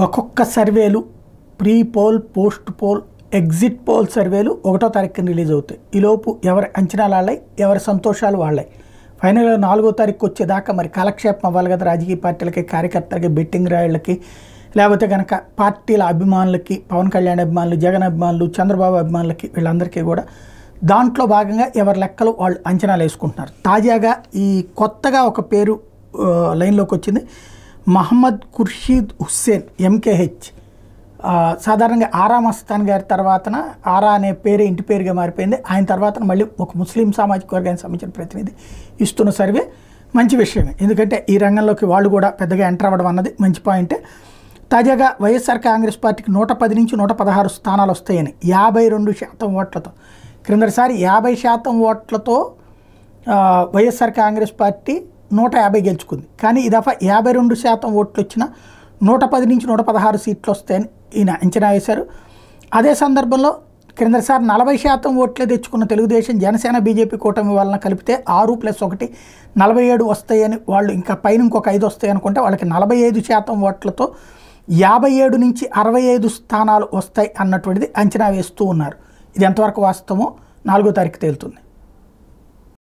ఒక్కొక్క సర్వేలు pre poll, post poll, exit poll సర్వేలు 1వ తారీఖున రిలీజ్ అవుతాయి. ఈలోపు ఎవరి అంచనాలు వాళ్ళయి, ఎవరి సంతోషాలు వాళ్ళయి. ఫైనల్గా 4వ తారీఖు వచ్చేదాకా మరి కాలక్షేపం అవ్వాలి కదా రాజకీయ పార్టీలకి, కార్యకర్తలకి, బెట్టింగ్ రాయిళ్ళకి, లేకపోతే కనుక పార్టీల అభిమానులకి, పవన్ కళ్యాణ్ అభిమానులు, జగన్ అభిమానులు, చంద్రబాబు అభిమానులకి, వీళ్ళందరికీ కూడా దాంట్లో భాగంగా ఎవరి లెక్కలు వాళ్ళు అంచనాలు వేసుకుంటున్నారు. తాజాగా ఈ కొత్తగా ఒక పేరు లైన్లోకి వచ్చింది. మహమ్మద్ ఖుర్షీద్ హుస్సేన్, ఎంకేహెచ్. సాధారణంగా ఆరా మస్తాన్ గారి తర్వాతన ఆరా అనే పేరే ఇంటి పేరుగా మారిపోయింది. ఆయన తర్వాత మళ్ళీ ఒక ముస్లిం సామాజిక వర్గానికి సంబంధించిన ప్రతినిధి ఇస్తున్న సర్వే మంచి విషయమే. ఎందుకంటే ఈ రంగంలోకి వాళ్ళు కూడా పెద్దగా ఎంటర్ అవ్వడం అన్నది మంచి పాయింటే. తాజాగా వైఎస్ఆర్ కాంగ్రెస్ పార్టీకి 110 నుంచి 116 స్థానాలు వస్తాయని 52% ఓట్లతో, క్రిందటిసారి 50% ఓట్లతో వైఎస్ఆర్ కాంగ్రెస్ పార్టీ 150 గెలుచుకుంది. కానీ ఈ దఫా 52% ఓట్లు వచ్చిన 110 నుంచి 116 సీట్లు వస్తాయని ఈయన అంచనా వేశారు. అదే సందర్భంలో క్రిందసారి 40% ఓట్లే తెచ్చుకున్న తెలుగుదేశం, జనసేన, బీజేపీ కూటమి వలన కలిపితే 6+1 47 వస్తాయని, వాళ్ళు ఇంకా పైన ఇంకొక 5 వస్తాయి అనుకుంటే వాళ్ళకి 45% ఓట్లతో 57 నుంచి 65 స్థానాలు వస్తాయి అన్నటువంటిది అంచనా వేస్తూ ఉన్నారు. ఇది ఎంతవరకు వాస్తవమో 4వ తారీఖు తేలుతుంది.